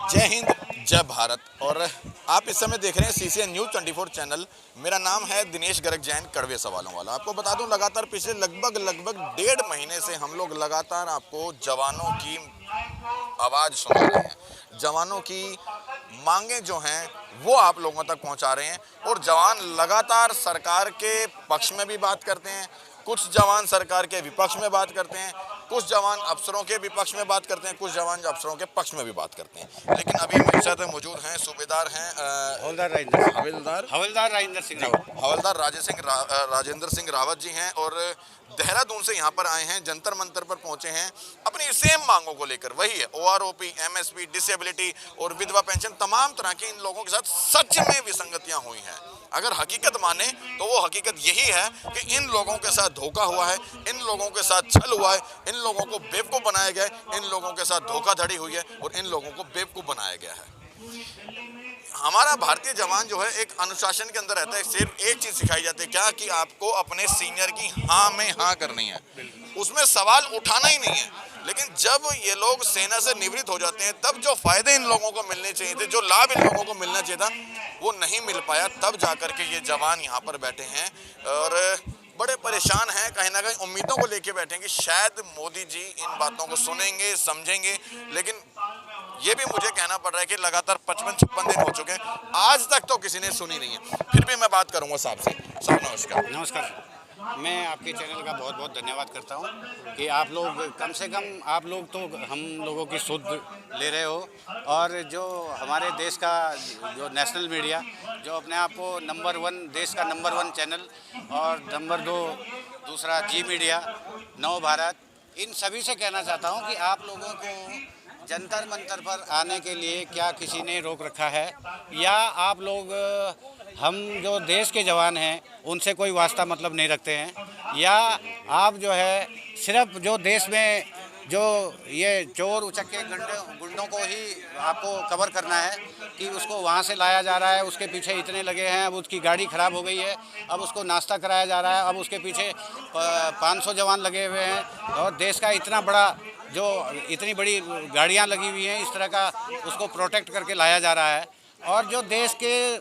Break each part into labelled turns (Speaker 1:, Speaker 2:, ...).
Speaker 1: जय हिंद, जय भारत। और आप इस समय देख रहे हैं CCN न्यूज़ 24 चैनल। मेरा नाम है दिनेश गर्ग जैन, कड़वे सवालों वाला। आपको बता दूं, लगातार पिछले लगभग 1.5 महीने से हम लोग लगातार आपको जवानों की आवाज़ सुना रहे हैं। जवानों की मांगे जो हैं वो आप लोगों तक पहुंचा रहे हैं। और जवान लगातार सरकार के पक्ष में भी बात करते हैं, कुछ जवान सरकार के विपक्ष में बात करते हैं, कुछ जवान अफसरों के विपक्ष में बात करते हैं, कुछ जवान अफसरों के पक्ष में भी बात करते हैं। लेकिन अभी मेरे साथ मौजूद हैं सूबेदार हैं
Speaker 2: हवलदार राजेंद्र सिंह
Speaker 1: हवलदार
Speaker 2: रावत।
Speaker 1: हवलदार राजेंद्र सिंह रावत जी हैं। और देहरादून से यहाँ पर आए हैं, जंतर मंतर पर पहुंचे हैं अपनी सेम मांगों को लेकर। वही है OROP, MSP, डिसेबिलिटी और विधवा पेंशन। तमाम तरह के इन लोगों के साथ सच में विसंगतियां हुई हैं। अगर हकीकत माने तो वो हकीकत यही है कि इन लोगों के साथ धोखा हुआ है, इन लोगों के साथ छल हुआ है, इन लोगों को बेवकूफ़ बनाया गया है, इन लोगों के साथ धोखाधड़ी हुई है और इन लोगों को बेवकूफ़ बनाया गया है। हमारा भारतीय जवान जो है एक अनुशासन के अंदर रहता है। सिर्फ एक चीज सिखाई जाती है, क्या कि आपको अपने सीनियर की हाँ में हाँ करनी है, उसमें सवाल उठाना ही नहीं है। लेकिन जब ये लोग सेना से निवृत्त हो जाते हैं, तब जो फायदे इन लोगों को मिलने चाहिए थे, जो लाभ इन लोगों को मिलना चाहिए था, वो नहीं मिल पाया। तब जाकर के ये जवान यहाँ पर बैठे हैं और बड़े परेशान हैं। कहीं ना कहीं उम्मीदों को लेके बैठे हैं कि शायद मोदी जी इन बातों को सुनेंगे, समझेंगे। लेकिन ये भी मुझे कहना पड़ रहा है कि लगातार 55-56 दिन हो चुके हैं, आज तक तो किसी ने सुनी नहीं है। फिर भी मैं बात करूंगा साहब से। साहब नमस्कार।
Speaker 2: नमस्कार। मैं आपके चैनल का बहुत बहुत धन्यवाद करता हूं कि आप लोग कम से कम आप लोग तो हम लोगों की सुध ले रहे हो। और जो हमारे देश का जो नेशनल मीडिया जो अपने आप को नंबर 1 देश का नंबर 1 चैनल और नंबर 2 दूसरा जी मीडिया, नव भारत, इन सभी से कहना चाहता हूं कि आप लोगों को जंतर मंतर पर आने के लिए क्या किसी ने रोक रखा है, या आप लोग हम जो देश के जवान हैं उनसे कोई वास्ता मतलब नहीं रखते हैं, या आप जो है सिर्फ जो देश में जो ये चोर उचक्के गुंडों को ही आपको कवर करना है कि उसको वहाँ से लाया जा रहा है, उसके पीछे इतने लगे हैं, अब उसकी गाड़ी ख़राब हो गई है, अब उसको नाश्ता कराया जा रहा है, अब उसके पीछे 500 जवान लगे हुए हैं, और देश का इतना बड़ा जो इतनी बड़ी गाड़ियाँ लगी हुई हैं, इस तरह का उसको प्रोटेक्ट करके लाया जा रहा है। और जो देश के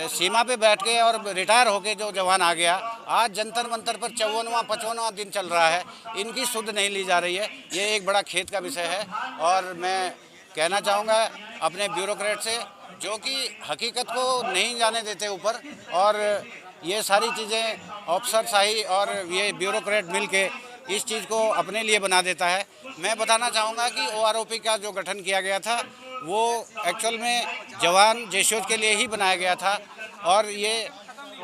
Speaker 2: सीमा पे बैठ के और रिटायर होके जो जवान आ गया, आज जंतर मंतर पर 54वां दिन चल रहा है, इनकी सुध नहीं ली जा रही है। ये एक बड़ा खेद का विषय है। और मैं कहना चाहूँगा अपने ब्यूरोक्रेट से, जो कि हकीकत को नहीं जाने देते ऊपर, और ये सारी चीज़ें अफसरशाही और ये ब्यूरोक्रेट मिल के इस चीज़ को अपने लिए बना देता है। मैं बताना चाहूँगा कि OROP का जो गठन किया गया था वो एक्चुअल में जवान जेशोज के लिए ही बनाया गया था, और ये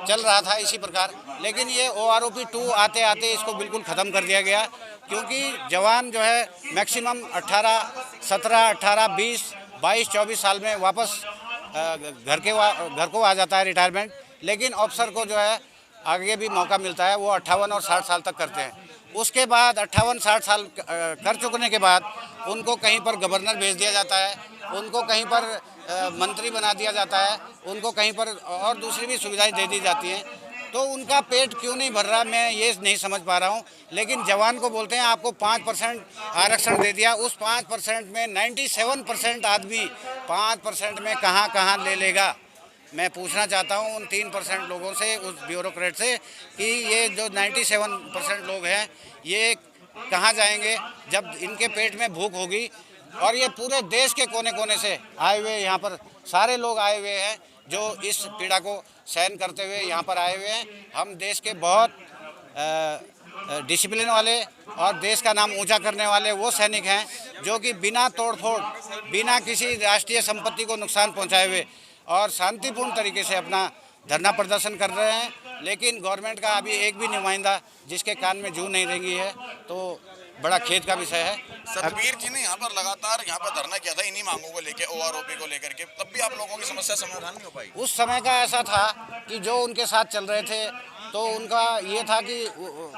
Speaker 2: चल रहा था इसी प्रकार। लेकिन ये OROP 2 आते आते इसको बिल्कुल ख़त्म कर दिया गया, क्योंकि जवान जो है मैक्सिमम 17, 18, 20, 22, 24 साल में वापस घर को आ जाता है रिटायरमेंट। लेकिन अफसर को जो है आगे भी मौका मिलता है, वो 58 और 60 साल तक करते हैं। उसके बाद 58-60 साल कर चुकने के बाद उनको कहीं पर गवर्नर भेज दिया जाता है, उनको कहीं पर मंत्री बना दिया जाता है, उनको कहीं पर और दूसरी भी सुविधाएं दे दी जाती हैं। तो उनका पेट क्यों नहीं भर रहा, मैं ये नहीं समझ पा रहा हूँ। लेकिन जवान को बोलते हैं आपको 5% आरक्षण दे दिया, उस 5% में 97% आदमी 5% में कहाँ ले लेगा। मैं पूछना चाहता हूँ उन 3% लोगों से, उस ब्यूरोक्रेट से, कि ये जो 97% लोग हैं ये कहाँ जाएंगे जब इनके पेट में भूख होगी। और ये पूरे देश के कोने कोने से आए हुए यहाँ पर सारे लोग आए हुए हैं जो इस पीड़ा को सहन करते हुए यहाँ पर आए हुए हैं। हम देश के बहुत डिसिप्लिन वाले और देश का नाम ऊंचा करने वाले वो सैनिक हैं जो कि बिना तोड़फोड़, बिना किसी राष्ट्रीय संपत्ति को नुकसान पहुँचाए हुए और शांतिपूर्ण तरीके से अपना धरना प्रदर्शन कर रहे हैं। लेकिन गवर्नमेंट का अभी एक भी नुमाइंदा जिसके कान में जूं नहीं रेंगी है, तो बड़ा खेद का विषय है।
Speaker 1: सतबीर जी ने यहाँ पर लगातार धरना किया था इन्हीं मांगों को लेकर, OROP को लेकर के, तब भी आप लोगों की समस्या समाधान नहीं हो पाई।
Speaker 2: उस समय का ऐसा था कि जो उनके साथ चल रहे थे तो उनका ये था कि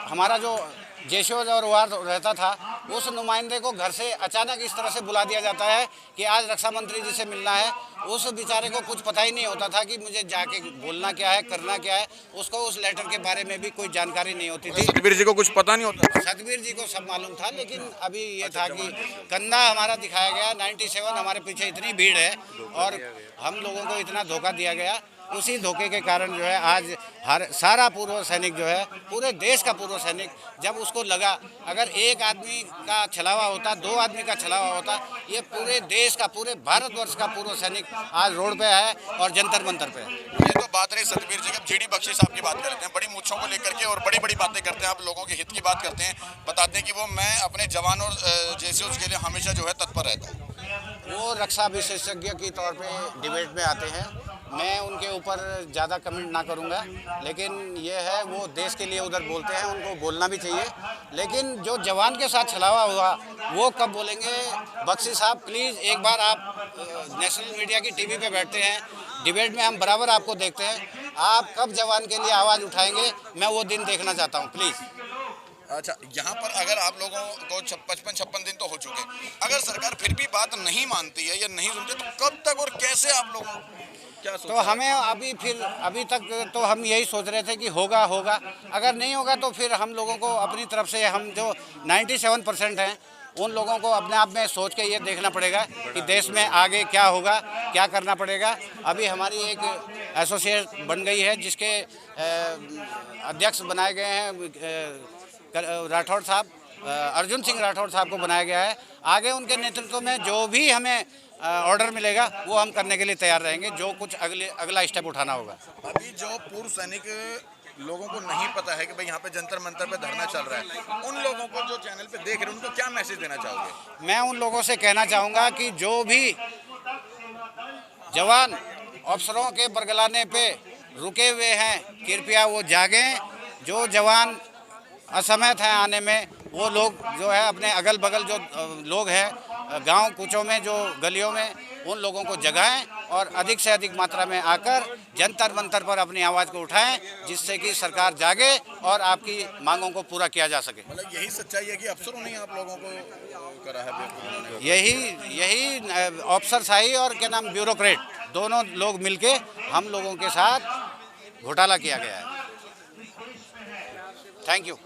Speaker 2: हमारा जो जेशोज और वार रहता था, उस नुमाइंदे को घर से अचानक इस तरह से बुला दिया जाता है कि आज रक्षा मंत्री जी से मिलना है। उस बेचारे को कुछ पता ही नहीं होता था कि मुझे जाके बोलना क्या है, करना क्या है। उसको उस लेटर के बारे में भी कोई जानकारी नहीं होती थी।
Speaker 1: सतबीर जी को कुछ पता नहीं होता?
Speaker 2: सतबीर जी को सब मालूम था, लेकिन अभी ये था कि कंधा हमारा दिखाया गया, 97 हमारे पीछे इतनी भीड़ है और हम लोगों को इतना धोखा दिया गया। उसी धोखे के कारण जो है आज सारा पूर्व सैनिक जो है, पूरे देश का पूर्व सैनिक, जब उसको लगा अगर एक आदमी का छलावा होता, 2 आदमी का छलावा होता, ये पूरे देश का, पूरे भारतवर्ष का पूर्व सैनिक आज रोड पे है और जंतर मंतर पे है।
Speaker 1: ये तो बात रही सतबीर जी, जीडी बख्शी साहब की बात कर लेते हैं। बड़ी मूछों को लेकर के और बड़ी बड़ी बातें करते हैं, आप लोगों के हित की बात करते हैं, बताते हैं कि वो मैं अपने जवान और जैसे उसके लिए हमेशा जो है तत्पर रहता हूँ।
Speaker 2: वो रक्षा विशेषज्ञ के तौर पे डिबेट में आते हैं, मैं उनके ऊपर ज़्यादा कमेंट ना करूंगा, लेकिन ये है वो देश के लिए उधर बोलते हैं, उनको बोलना भी चाहिए। लेकिन जो जवान के साथ छलावा हुआ वो कब बोलेंगे? बख्शी साहब प्लीज़ एक बार आप नेशनल मीडिया की टीवी पे बैठते हैं, डिबेट में हम बराबर आपको देखते हैं, आप कब जवान के लिए आवाज़ उठाएंगे? मैं वो दिन देखना चाहता हूँ प्लीज़।
Speaker 1: अच्छा, यहाँ पर अगर आप लोगों को 55-56 दिन तो हो चुके, अगर सरकार फिर भी बात नहीं मानती है या नहीं सुनती तो कब तक और कैसे आप लोग क्या
Speaker 2: तो हमें अभी तक तो हम यही सोच रहे थे कि होगा, अगर नहीं होगा तो फिर हम लोगों को अपनी तरफ से, हम जो 97% हैं उन लोगों को अपने आप में सोच के ये देखना पड़ेगा कि देश में आगे क्या होगा, क्या करना पड़ेगा। अभी हमारी एक एसोसिएट बन गई है जिसके अध्यक्ष बनाए गए हैं राठौड़ साहब, अर्जुन सिंह राठौड़ साहब को बनाया गया है। आगे उनके नेतृत्व में जो भी हमें ऑर्डर मिलेगा वो हम करने के लिए तैयार रहेंगे, जो कुछ अगला स्टेप उठाना होगा।
Speaker 1: अभी जो पूर्व सैनिक लोगों को नहीं पता है कि भाई यहाँ पे जंतर मंतर पे धरना चल रहा है, उन लोगों को जो चैनल पे देख रहे हैं उनको क्या मैसेज देना चाहोगे?
Speaker 2: मैं उन लोगों से कहना चाहूँगा कि जो भी जवान अफसरों के बरगलाने पे रुके हुए हैं, कृपया वो जागें। जो जवान असमर्थ हैं आने में, वो लोग जो है अपने अगल बगल जो लोग हैं गांव कूचों में, जो गलियों में, उन लोगों को जगाएं और अधिक से अधिक मात्रा में आकर जंतर मंतर पर अपनी आवाज़ को उठाएं, जिससे कि सरकार जागे और आपकी मांगों को पूरा किया जा सके।
Speaker 1: मतलब यही सच्चाई है कि अफसरों ने आप लोगों को करा है?
Speaker 2: यही अफसरशाही और क्या नाम ब्यूरोक्रेट, दोनों लोग मिलके हम लोगों के साथ घोटाला किया गया है। Thank you.